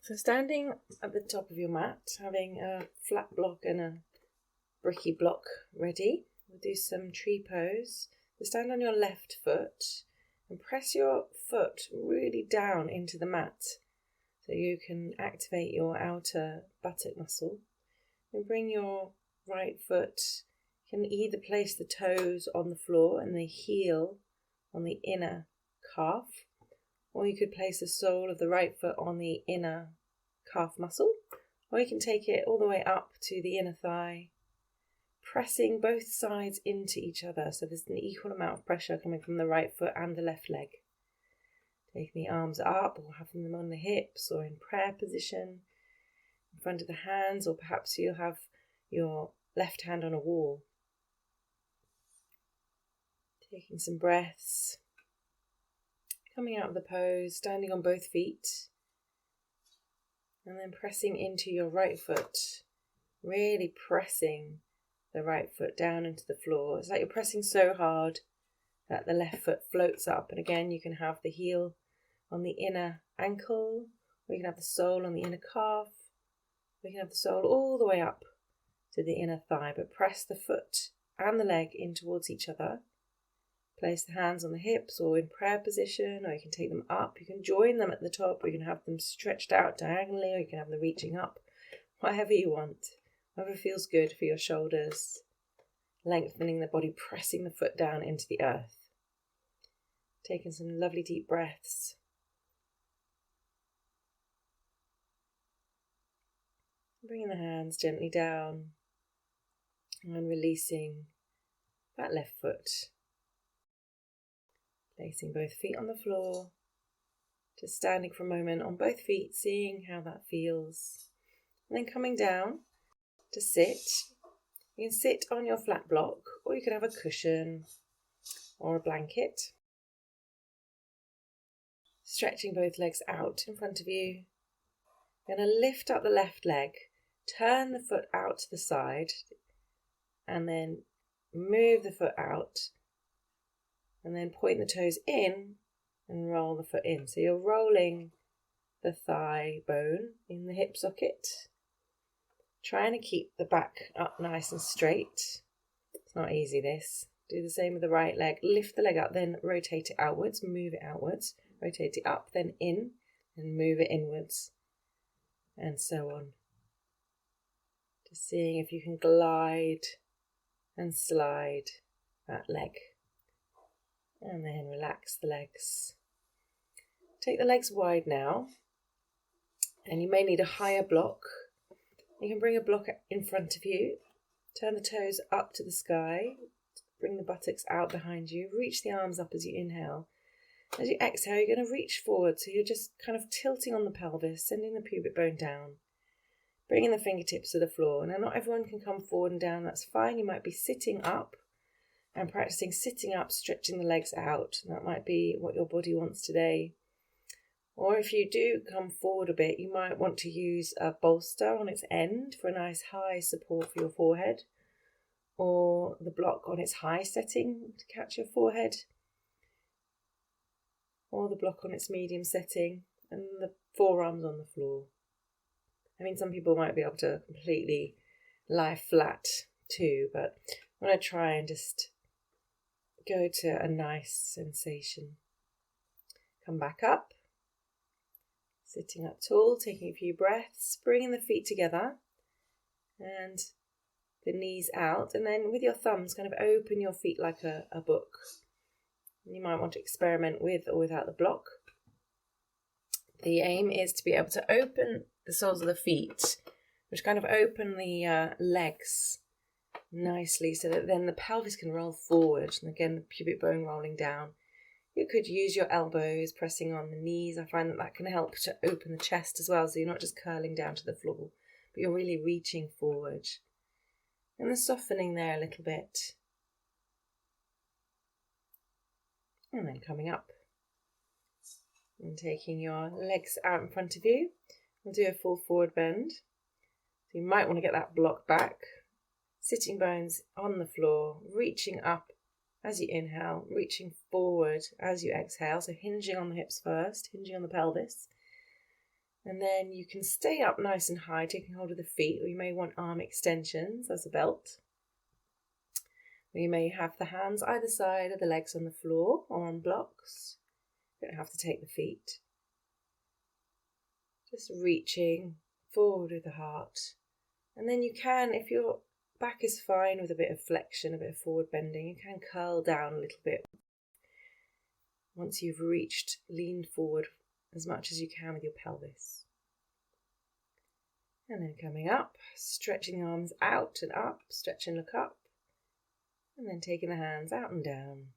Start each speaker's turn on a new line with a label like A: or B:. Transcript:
A: So standing at the top of your mat, having a flat block and a bricky block ready, we'll do some tree pose. So stand on your left foot and press your foot really down into the mat so you can activate your outer buttock muscle. And bring your right foot, you can either place the toes on the floor and the heel on the inner calf, or you could place the sole of the right foot on the inner calf muscle, or you can take it all the way up to the inner thigh, pressing both sides into each other so there's an equal amount of pressure coming from the right foot and the left leg. Taking the arms up or having them on the hips or in prayer position in front of the hands, or perhaps you'll have your left hand on a wall. Taking some breaths. Coming out of the pose, standing on both feet, and then pressing into your right foot, really pressing the right foot down into the floor. It's like you're pressing so hard that the left foot floats up, and again you can have the heel on the inner ankle, or you can have the sole on the inner calf, or you can have the sole all the way up to the inner thigh, but press the foot and the leg in towards each other. Place the hands on the hips or in prayer position, or you can take them up. You can join them at the top, or you can have them stretched out diagonally, or you can have them reaching up. Whatever you want, whatever feels good for your shoulders. Lengthening the body, pressing the foot down into the earth. Taking some lovely deep breaths. Bringing the hands gently down and releasing that left foot. Placing both feet on the floor, just standing for a moment on both feet, seeing how that feels. And then coming down to sit. You can sit on your flat block, or you can have a cushion or a blanket. Stretching both legs out in front of you. You're going to lift up the left leg, turn the foot out to the side, and then move the foot out. And then point the toes in and roll the foot in. So you're rolling the thigh bone in the hip socket. Trying to keep the back up nice and straight. It's not easy, this. Do the same with the right leg. Lift the leg up, then rotate it outwards, move it outwards. Rotate it up, then in, and move it inwards. And so on. Just seeing if you can glide and slide that leg. And then relax the legs. Take the legs wide now. And you may need a higher block. You can bring a block in front of you. Turn the toes up to the sky. Bring the buttocks out behind you. Reach the arms up as you inhale. As you exhale, you're going to reach forward. So you're just kind of tilting on the pelvis, sending the pubic bone down. Bringing the fingertips to the floor. Now, not everyone can come forward and down. That's fine. You might be sitting up. And practicing sitting up, stretching the legs out. That might be what your body wants today. Or if you do come forward a bit, you might want to use a bolster on its end for a nice high support for your forehead. Or the block on its high setting to catch your forehead. Or the block on its medium setting. And the forearms on the floor. I mean, some people might be able to completely lie flat too, but I'm going to try and just go to a nice sensation. Come back up. Sitting up tall, taking a few breaths, bringing the feet together and the knees out. And then with your thumbs, kind of open your feet like a book. You might want to experiment with or without the block. The aim is to be able to open the soles of the feet, which kind of open the legs nicely so that then the pelvis can roll forward, and again the pubic bone rolling down. You could use your elbows pressing on the knees. I find that can help to open the chest as well, so you're not just curling down to the floor, but you're really reaching forward. And then softening there a little bit. And then coming up. And taking your legs out in front of you. We'll do a full forward bend. So you might want to get that block back. Sitting bones on the floor, reaching up as you inhale, reaching forward as you exhale. So hinging on the hips first, hinging on the pelvis. And then you can stay up nice and high, taking hold of the feet, or you may want arm extensions as a belt. Or you may have the hands either side of the legs on the floor or on blocks. You don't have to take the feet. Just reaching forward with the heart. And then you can, if your back is fine with a bit of flexion, a bit of forward bending, you can curl down a little bit. Once you've reached, lean forward as much as you can with your pelvis. And then coming up, stretching the arms out and up, stretch and look up. And then taking the hands out and down.